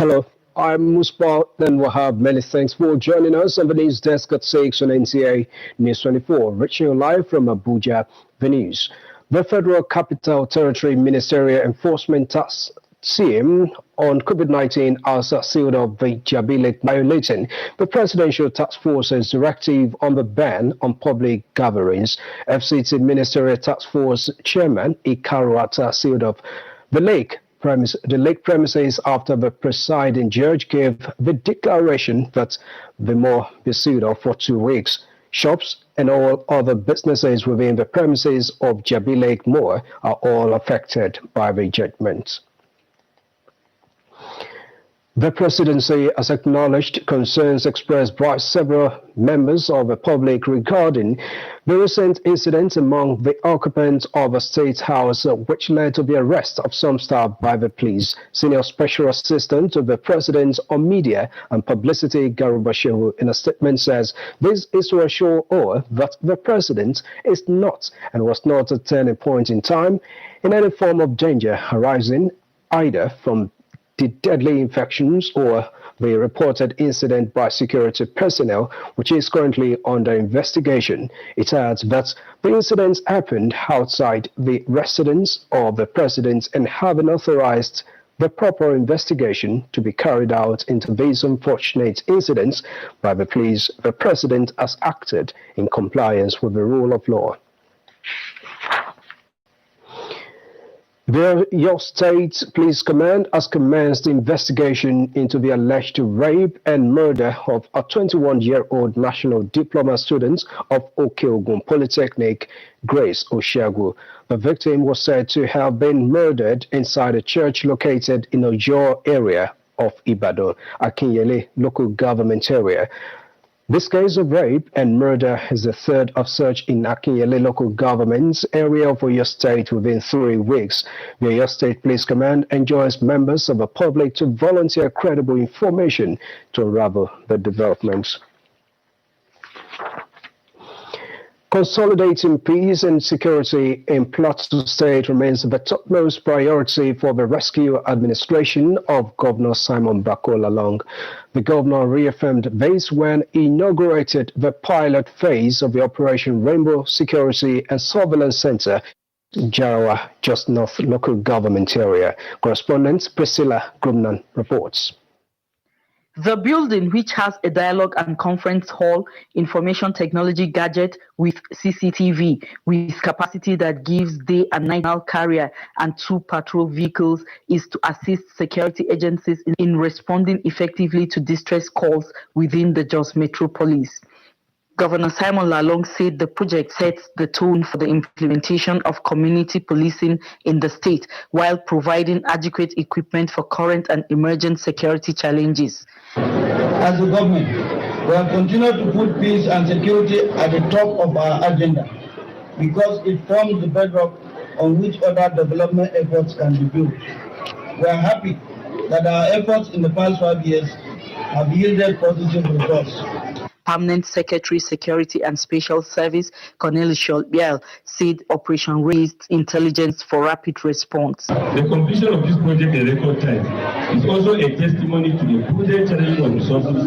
Hello, I'm Musbah Then Wahab. Many thanks for joining us on the news desk at 6 on NTA News 24, reaching you live from Abuja, the news. The Federal Capital Territory Ministerial Enforcement Task Team on COVID-19 has sealed up the Jabi Lake violating the Presidential Task Force's directive on the ban on public gatherings. FCT Ministerial Task Force Chairman Ikaruata sealed up the lake premises after the presiding judge gave the declaration that the mall be sealed off for 2 weeks. Shops and all other businesses within the premises of Jabi Lake Mall are all affected by the judgment. The presidency has acknowledged concerns expressed by several members of the public regarding the recent incident among the occupants of a state house, which led to the arrest of some staff by the police. Senior Special Assistant to the President on Media and Publicity, Garuba Shehu, in a statement says this is to assure all that the President is not and was not at any point in time in any form of danger arising either from the deadly infections or the reported incident by security personnel, which is currently under investigation. It adds that the incidents happened outside the residence of the president and having authorized the proper investigation to be carried out into these unfortunate incidents by the police, the president has acted in compliance with the rule of law. The Oyo State Police Command has commenced investigation into the alleged rape and murder of a 21-year-old national diploma student of Okeogun Polytechnic, Grace Oshiagu. The victim was said to have been murdered inside a church located in Oyo area of Ibadan, Akinyele local government area. This case of rape and murder is the third of such in Akinyele local government's area of Oyo State within 3 weeks. The Oyo State Police Command enjoins members of the public to volunteer credible information to unravel the developments. Consolidating peace and security in Plateau State remains the topmost priority for the rescue administration of Governor Simon Bako Lalong. The governor reaffirmed this when he inaugurated the pilot phase of the Operation Rainbow Security and Surveillance Center, Jarawa, just north local government area. Correspondent Priscilla Grumnan reports. The building, which has a dialogue and conference hall, information technology gadget with CCTV, with capacity that gives day and night carrier and 2 patrol vehicles, is to assist security agencies in responding effectively to distress calls within the Jos metropolis. Governor Simon Lalong said the project sets the tone for the implementation of community policing in the state while providing adequate equipment for current and emergent security challenges. As a government, we have continued to put peace and security at the top of our agenda because it forms the bedrock on which other development efforts can be built. We are happy that our efforts in the past 5 years have yielded positive results. Permanent Secretary, Security and Special Service, Cornelius Biel, said Operation raised intelligence for rapid response. The completion of this project in record time is also a testimony to the prudent channeling of resources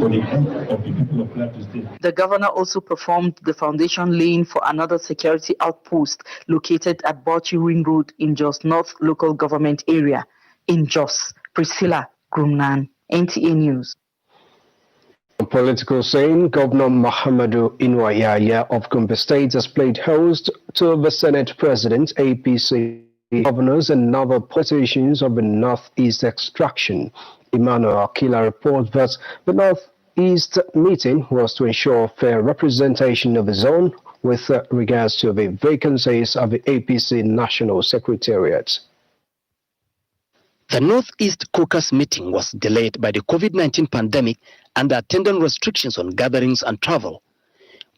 for the good of the people of Plateau State. The governor also performed the foundation laying for another security outpost located at Bauchi Ring Road in Jos North local government area. In Jos, Priscilla Grumnan, NTA News. On political scene, Governor Muhammadu Inuwa Yahaya of Gombe State has played host to the Senate President, APC governors and other politicians of the Northeast extraction. Emmanuel Akila reports that the Northeast meeting was to ensure fair representation of the zone with regards to the vacancies of the APC National Secretariat. The Northeast Caucus meeting was delayed by the COVID-19 pandemic and the attendant restrictions on gatherings and travel.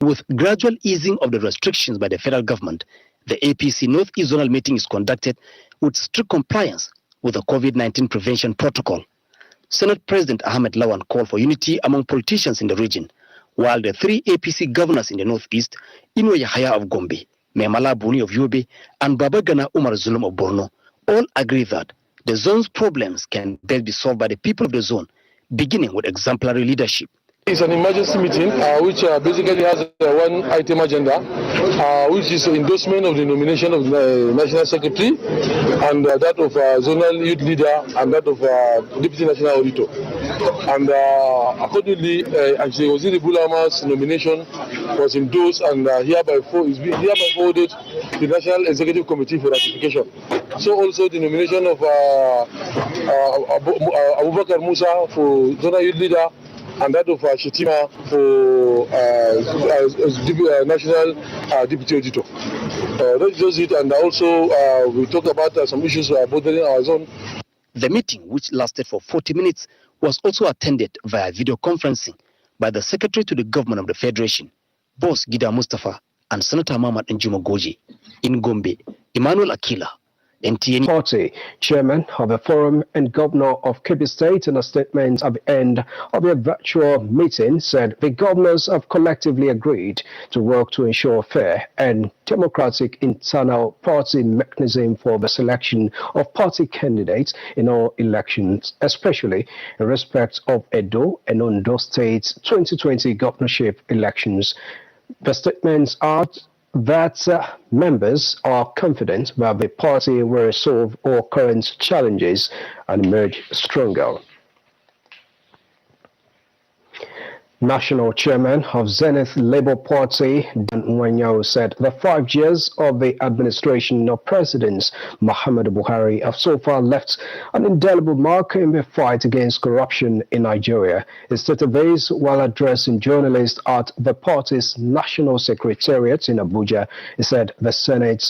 With gradual easing of the restrictions by the federal government, the APC Northeast Zonal meeting is conducted with strict compliance with the COVID-19 prevention protocol. Senate President Ahmed Lawan called for unity among politicians in the region, while the 3 APC governors in the Northeast, Inuwa Yahaya of Gombe, Memala Buni of Yobe, and Babagana Umar Zulum of Borno, all agree that the zone's problems can best be solved by the people of the zone, beginning with exemplary leadership. It's an emergency meeting which basically has one item agenda, which is endorsement of the nomination of the National Secretary and that of Zonal Youth Leader and that of Deputy National Auditor. And accordingly, actually, Waziri Bulama's nomination was endorsed and hereby forwarded to the National Executive Committee for ratification. So also the nomination of Abubakar Musa for Zonal Youth Leader and that of Shetima for National Deputy Auditor. That's just it, and also we talk about some issues bothering our zone. The meeting, which lasted for 40 minutes, was also attended via video conferencing by the Secretary to the Government of the Federation, Boss Gida Mustafa, and Senator Mahmoud Njuma Goji. In Gombe, Emmanuel Akila, NTN Party chairman of the forum and governor of Kebbi State, in a statement at the end of a virtual meeting, said the governors have collectively agreed to work to ensure fair and democratic internal party mechanism for the selection of party candidates in all elections, especially in respect of Edo and Ondo State's 2020 governorship elections. The statements are that members are confident that the party will resolve all current challenges and emerge stronger. National Chairman of Zenith Labour Party, Dan Nwanyao, said the 5 years of the administration of President Muhammadu Buhari have so far left an indelible mark in the fight against corruption in Nigeria. He stated this while addressing journalists at the party's National Secretariat in Abuja. He said the Senate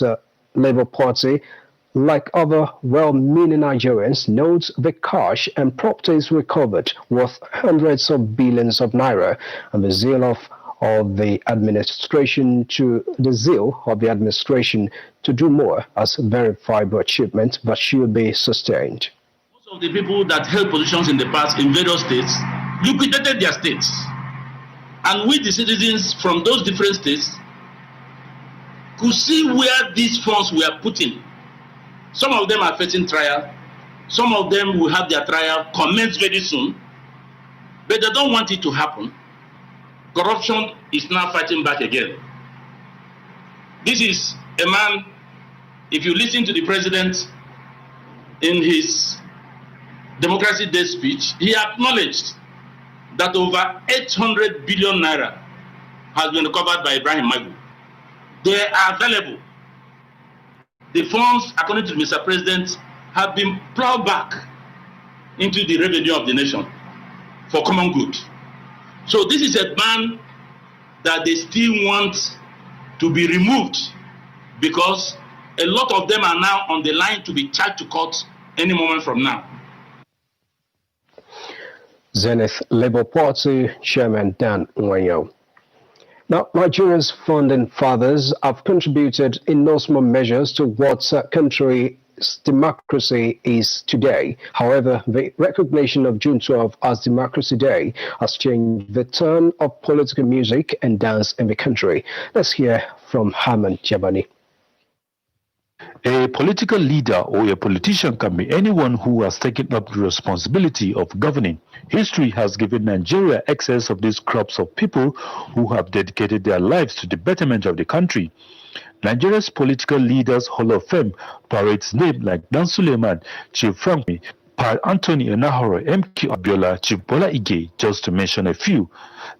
Labour Party, like other well-meaning Nigerians, notes the cash and properties recovered worth hundreds of billions of naira, and the zeal of the administration to do more as verifiable achievement that should be sustained. Most of the people that held positions in the past in various states liquidated their states, and we, the citizens from those different states, could see where these funds were put in. Some of them are facing trial. Some of them will have their trial commence very soon. But they don't want it to happen. Corruption is now fighting back again. This is a man, if you listen to the president in his Democracy Day speech, he acknowledged that over 800 billion naira has been recovered by Ibrahim Magu. They are available. The funds, according to Mr. President, have been plowed back into the revenue of the nation for common good. So this is a ban that they still want to be removed because a lot of them are now on the line to be charged to court any moment from now. Zenith Labour Party Chairman Dan Nwanyao. Now, Nigeria's founding fathers have contributed in no small measures to what country's democracy is today. However, the recognition of June 12 as Democracy Day has changed the turn of political music and dance in the country. Let's hear from Haman Jabani. A political leader or a politician can be anyone who has taken up the responsibility of governing. History has given Nigeria excess of these crops of people who have dedicated their lives to the betterment of the country. Nigeria's political leaders' Hall of Fame parades names like Dan Suleiman, Chief Frank, Pa Anthony Enahoro, MK Abiola, Chief Bola Ige, just to mention a few.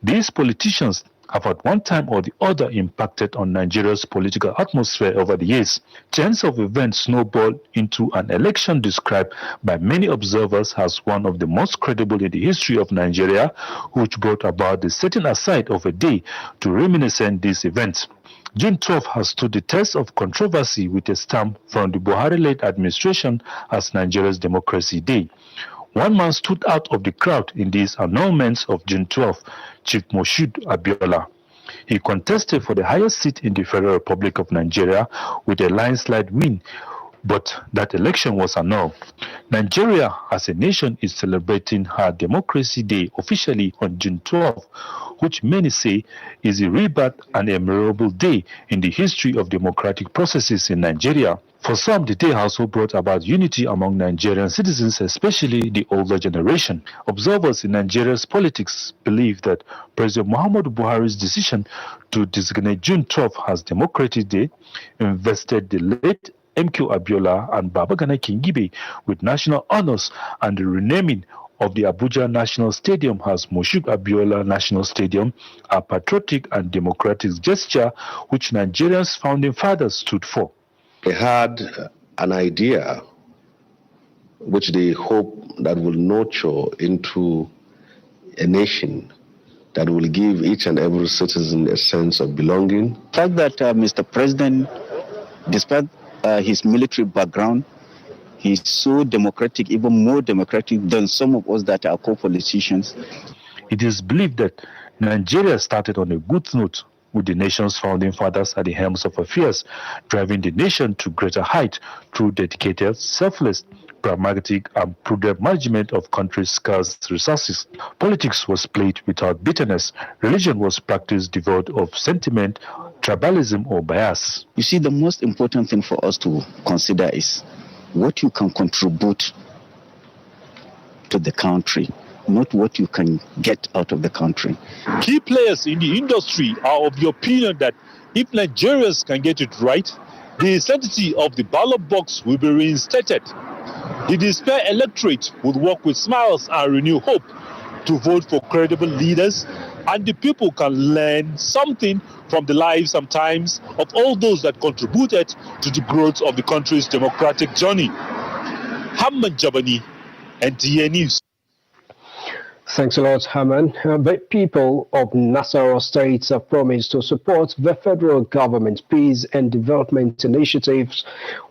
These politicians have at one time or the other impacted on Nigeria's political atmosphere over the years. Chains of events snowballed into an election described by many observers as one of the most credible in the history of Nigeria, which brought about the setting aside of a day to reminisce these events. June 12 has stood the test of controversy with a stamp from the Buhari-led administration as Nigeria's Democracy Day. One man stood out of the crowd in these annulments of June 12, Chief Moshood Abiola. He contested for the highest seat in the Federal Republic of Nigeria with a landslide win, but that election was annulled. Nigeria as a nation is celebrating her Democracy Day officially on June 12, which many say is a rebirth and a memorable day in the history of democratic processes in Nigeria. For some, the day also brought about unity among Nigerian citizens, especially the older generation. Observers in Nigeria's politics believe that President Muhammadu Buhari's decision to designate June 12 as Democratic Day invested the late MQ Abiola and Babagana Kingibe with national honors, and the renaming of the Abuja National Stadium as Moshood Abiola National Stadium, a patriotic and democratic gesture which Nigeria's founding fathers stood for. They had an idea which they hope that will nurture into a nation that will give each and every citizen a sense of belonging. The fact that Mr. President, despite his military background, he's so democratic, even more democratic than some of us that are co-politicians. It is believed that Nigeria started on a good note with the nation's founding fathers at the helms of affairs, driving the nation to greater height through dedicated, selfless, pragmatic, and prudent management of country's scarce resources. Politics was played without bitterness. Religion was practiced devoid of sentiment, tribalism, or bias. You see, the most important thing for us to consider is what you can contribute to the country, not what you can get out of the country. Key players in the industry are of the opinion that if Nigerians can get it right, the sanctity of the ballot box will be reinstated. The despair electorate would work with smiles and renew hope to vote for credible leaders, and the people can learn something from the lives sometimes of all those that contributed to the growth of the country's democratic journey. Hamman Jabani, NTA News. Thanks a lot, Haman. The people of Nasarawa State have promised to support the federal government's peace and development initiatives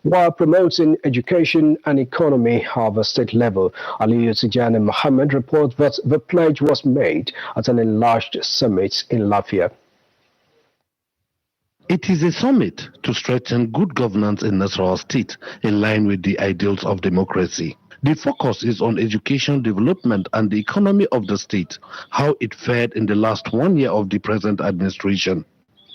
while promoting education and economy at the state level. Aliyu Tijani Mohammed reports that the pledge was made at an enlarged summit in Lafia. It is a summit to strengthen good governance in Nasarawa State in line with the ideals of democracy. The focus is on education development and the economy of the state, how it fared in the last 1 year of the present administration.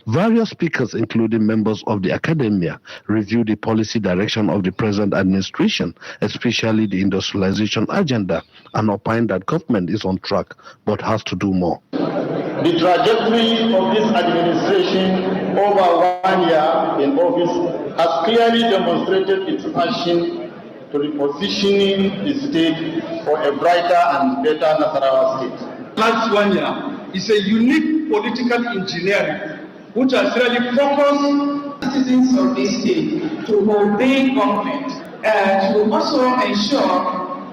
Various speakers, including members of the academia, reviewed the policy direction of the present administration, especially the industrialization agenda, and opined that government is on track but has to do more. The trajectory of this administration over 1 year in office has clearly demonstrated its passion to repositioning the state for a brighter and better Nasarawa state. Last 1 year is a unique political engineering which has really focused citizens of this state to obey government, to also ensure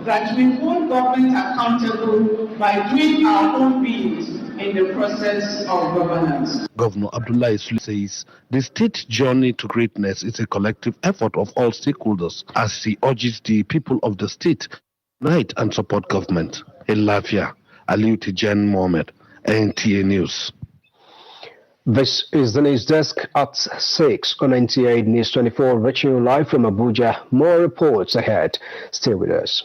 that we hold government accountable by doing our own bit in the process of governance. Governor Abdullahi Sule says the state journey to greatness is a collective effort of all stakeholders as he urges the people of the state to unite and support government. In Lafia, Aliyu Tijani Mohammed, NTA News. This is the news desk at 6 on NTA News 24, reaching you live from Abuja. More reports ahead. Stay with us.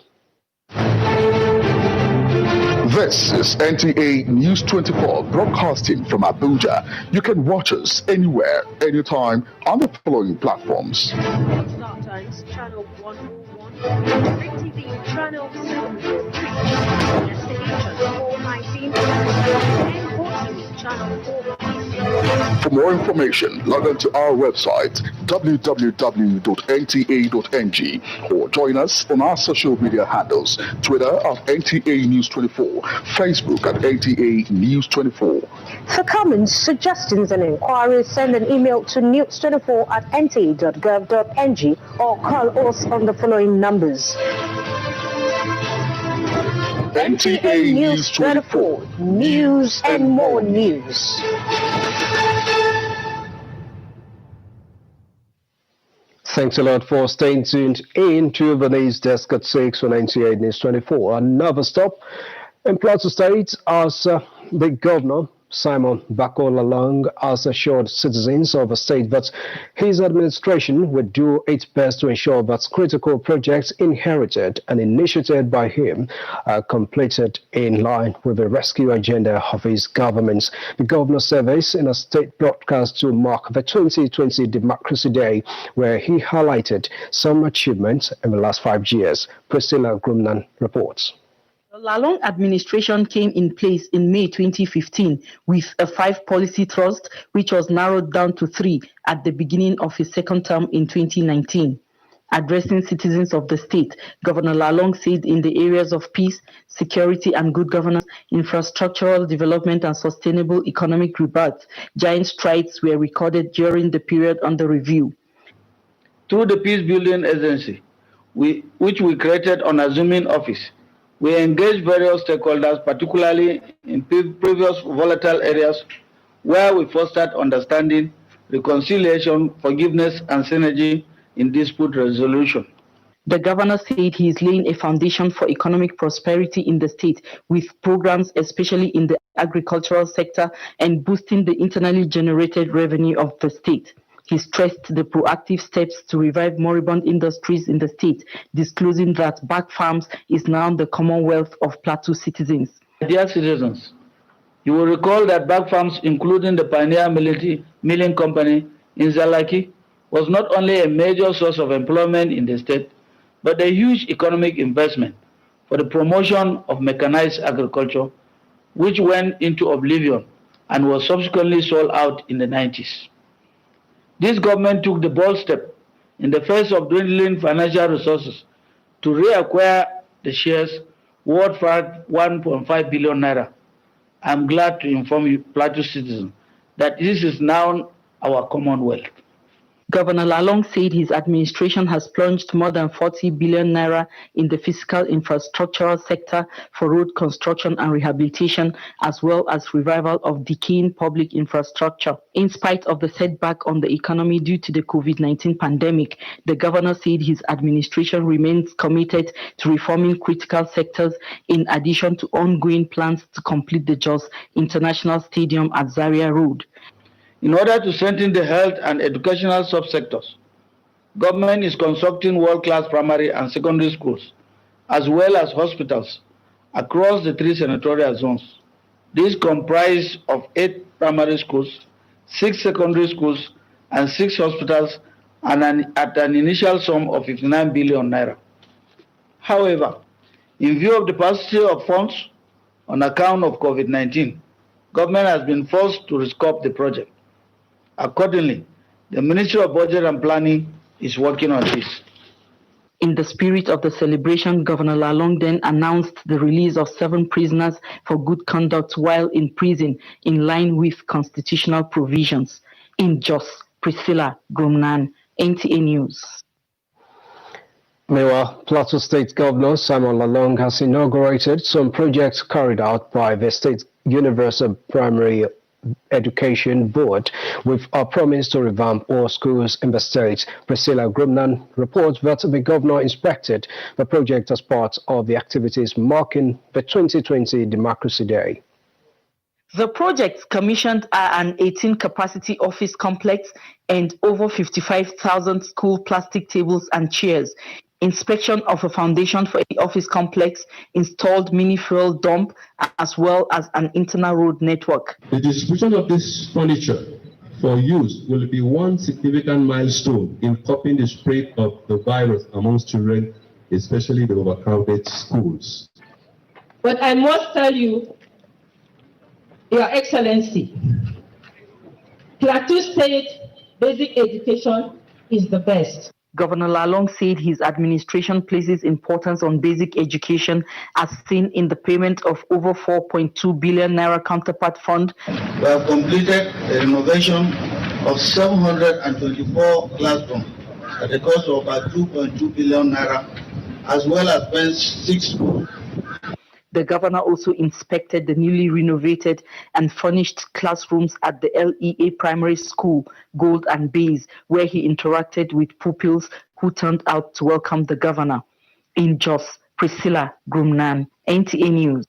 This is NTA News 24 broadcasting from Abuja. You can watch us anywhere, anytime on the following platforms. Star Times Channel 101, Great TV Channel 703, Destiny Channel 419, and Hot Channel 4. For more information, log on to our website www.nta.ng or join us on our social media handles, Twitter at NTA News 24, Facebook at NTA News 24. For comments, suggestions and inquiries, send an email to news24@nta.gov.ng or call us on the following numbers. NTA News 24, news and more news. Thanks a lot for staying tuned in to the news desk at 6 on NTA News 24. Another stop in Plateau State as the governor Simon Bako Lalong has assured citizens of the state that his administration would do its best to ensure that critical projects inherited and initiated by him are completed in line with the rescue agenda of his government. The governor said this in a state broadcast to mark the 2020 Democracy Day, where he highlighted some achievements in the last 5 years. Priscilla Grumnan reports. The Lalong administration came in place in May 2015 with a 5-policy thrust, which was narrowed down to 3 at the beginning of his second term in 2019. Addressing citizens of the state, Governor Lalong said in the areas of peace, security and good governance, infrastructural development and sustainable economic rebirth, giant strides were recorded during the period under review. Through the Peace Building Agency, which we created on assuming office, we engaged various stakeholders, particularly in previous volatile areas, where we fostered understanding, reconciliation, forgiveness, and synergy in dispute resolution. The governor said he is laying a foundation for economic prosperity in the state with programs especially in the agricultural sector and boosting the internally generated revenue of the state. He stressed the proactive steps to revive moribund industries in the state, disclosing that Bag Farms is now the commonwealth of Plateau citizens. Dear citizens, you will recall that Bag Farms, including the Pioneer Milling Company in Zalaki, was not only a major source of employment in the state, but a huge economic investment for the promotion of mechanized agriculture, which went into oblivion and was subsequently sold out in the 90s. This government took the bold step in the face of dwindling financial resources to reacquire the shares worth 1.5 billion naira. I'm glad to inform you, Plateau citizens, that this is now our commonwealth. Governor Lalong said his administration has plunged more than 40 billion naira in the physical infrastructural sector for road construction and rehabilitation, as well as revival of decaying public infrastructure. In spite of the setback on the economy due to the COVID-19 pandemic, the governor said his administration remains committed to reforming critical sectors in addition to ongoing plans to complete the Jos International Stadium at Zaria Road. In order to strengthen the health and educational subsectors, government is constructing world-class primary and secondary schools, as well as hospitals, across the 3 senatorial zones. These comprise of 8 primary schools, 6 secondary schools, and 6 hospitals, and at an initial sum of 59 billion naira. However, in view of the paucity of funds on account of COVID-19, government has been forced to rescope the project. Accordingly, the Ministry of Budget and Planning is working on this. In the spirit of the celebration, Governor Lalong then announced the release of 7 prisoners for good conduct while in prison, in line with constitutional provisions. In Jos, Priscilla Grumnan, NTA News. Meanwhile, Plateau State Governor Simon Lalong has inaugurated some projects carried out by the State Universal Primary Education Board with a promise to revamp all schools in the state. Priscilla Grumnan reports that the governor inspected the project as part of the activities marking the 2020 Democracy Day. The projects commissioned are an 18-capacity office complex and over 55,000 school plastic tables and chairs, inspection of a foundation for the office complex, installed mini fuel dump, as well as an internal road network. The distribution of this furniture for use will be one significant milestone in stopping the spread of the virus amongst children, especially the overcrowded schools. But I must tell you, Your Excellency, Plateau State basic education is the best. Governor Lalong said his administration places importance on basic education as seen in the payment of over 4.2 billion naira counterpart fund. We have completed the renovation of 724 classrooms at the cost of about 2.2 billion naira, as well as fenced 6 schools. The governor also inspected the newly renovated and furnished classrooms at the LEA Primary School, Gold and Bays, where he interacted with pupils who turned out to welcome the governor. In Jos, Priscilla Grumnan, NTA News.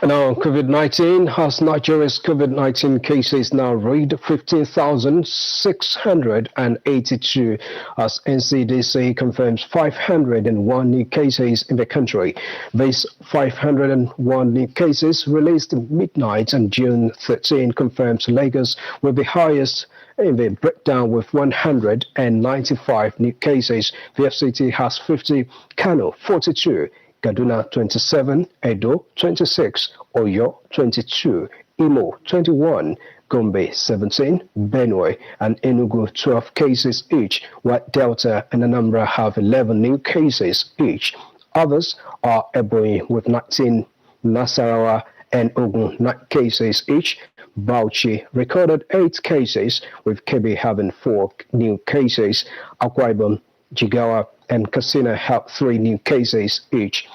Now, COVID-19 has Nigeria's COVID-19 cases now read 15,682 as NCDC confirms 501 new cases in the country. These 501 new cases released at midnight on June 13 confirms Lagos with the highest in the breakdown with 195 new cases. The FCT has 50, Kano 42, Kaduna 27, Edo 26, Oyo 22, Imo 21, Gombe 17, Benue and Enugu 12 cases each, while Delta and Anambra have 11 new cases each. Others are Ebonyi with 19, Nasarawa and Ogun 9 cases each. Bauchi recorded 8 cases, with Kebbi having 4 new cases. Akwa Ibom, Jigawa and Katsina have 3 new cases each.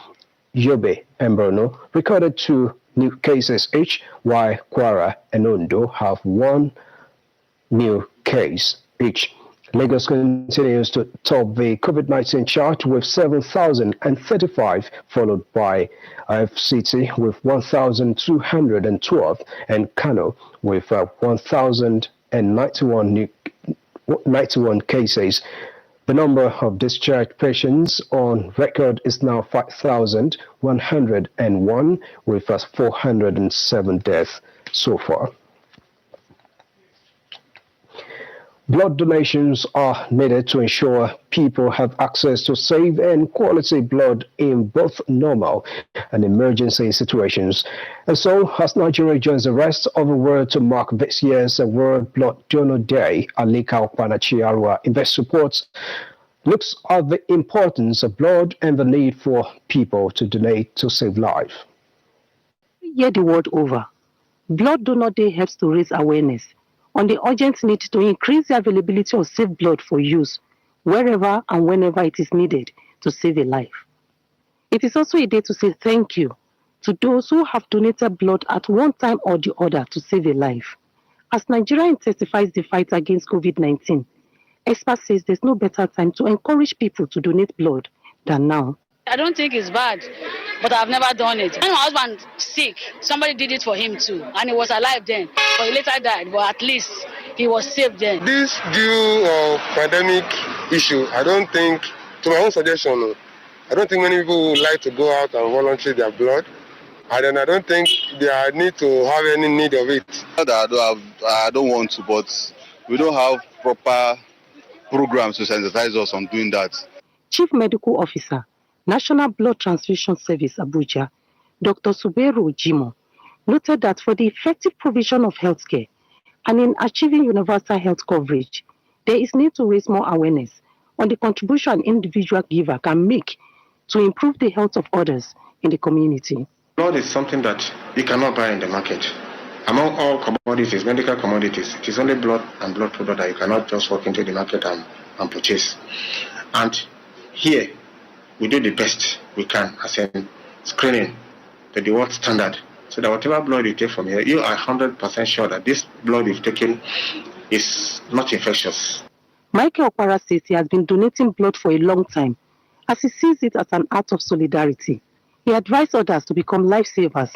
Yobe and Borno recorded 2 new cases each, while Kwara and Ondo have 1 new case each. Lagos continues to top the COVID-19 chart with 7,035, followed by FCT with 1,212 and Kano with 1,091 cases. The number of discharged patients on record is now 5,101 with 407 deaths so far. Blood donations are needed to ensure people have access to safe and quality blood in both normal and emergency situations. And so, as Nigeria joins the rest of the world to mark this year's World Blood Donor Day, Alika Okpanachi Arua Invest Reports looks at the importance of blood and the need for people to donate to save life. Year the world over, Blood Donor Day helps to raise awareness on the urgent need to increase the availability of safe blood for use wherever and whenever it is needed to save a life. It is also a day to say thank you to those who have donated blood at one time or the other to save a life. As Nigeria intensifies the fight against COVID-19, experts say there's no better time to encourage people to donate blood than now. I don't think it's bad, but I've never done it. When my husband sick, somebody did it for him too, and he was alive then, but he later died, but at least he was saved then. This due pandemic issue, I don't think, to my own suggestion, I don't think many people would like to go out and volunteer their blood, and then I don't think they need to have any need of it. I don't want to, but we don't have proper programs to sensitize us on doing that. Chief Medical Officer, National Blood Transfusion Service, Abuja, Dr. Suberu Jimo, noted that for the effective provision of healthcare and in achieving universal health coverage, there is need to raise more awareness on the contribution an individual giver can make to improve the health of others in the community. Blood is something that you cannot buy in the market. Among all commodities, medical commodities, it is only blood and blood product that you cannot just walk into the market and purchase. And here, we do the best we can as in screening to the world standard, so that whatever blood you take from here, you are 100% sure that this blood you've taken is not infectious. Michael Okpara says he has been donating blood for a long time, as he sees it as an act of solidarity. He advised others to become lifesavers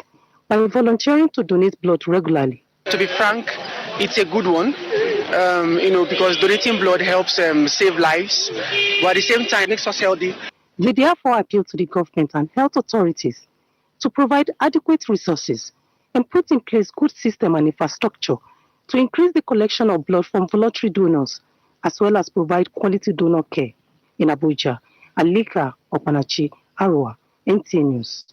by volunteering to donate blood regularly. To be frank, it's a good one, because donating blood helps save lives, but at the same time, it makes us healthy. We therefore appeal to the government and health authorities to provide adequate resources and put in place good system and infrastructure to increase the collection of blood from voluntary donors, as well as provide quality donor care. In Abuja, Alika Okpanachi Arua, NTA News.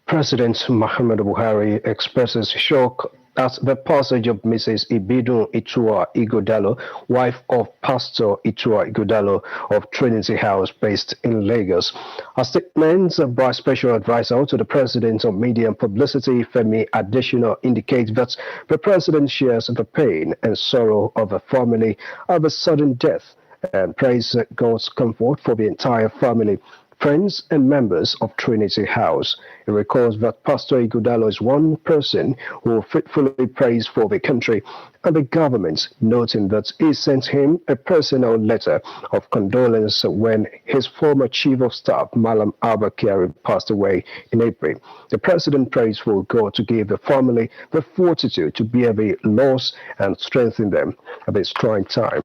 President Muhammadu Buhari expresses shock at the passage of Mrs. Ibidun Itua Igodalo, wife of Pastor Itua Igodalo of Trinity House based in Lagos. A statement by Special Advisor to the President on Media and Publicity, Femi Adesina, indicates that the President shares the pain and sorrow of the family of a sudden death and prays God's comfort for the entire family. friends and members of Trinity House. He recalls that Pastor Ighodalo is one person who faithfully prays for the country and the government, noting that he sent him a personal letter of condolence when his former chief of staff, Malam Abba Kyari, passed away in April. The president prays for God to give the family the fortitude to bear the loss and strengthen them at this trying time.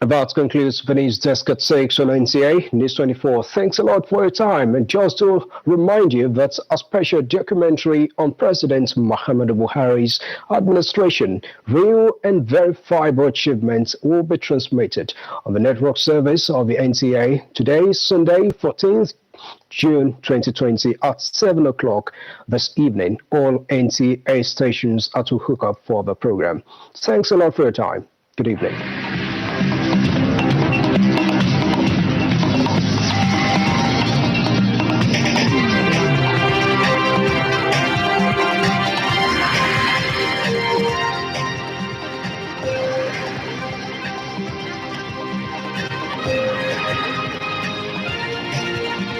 And that concludes the news desk at 6 on NTA News 24. Thanks a lot for your time. And just to remind you that a special documentary on President Muhammadu Buhari's administration, real and verifiable achievements, will be transmitted on the network service of the NTA today, Sunday, 14th June 2020 at 7 o'clock this evening. All NTA stations are to hook up for the program. Thanks a lot for your time. Good evening.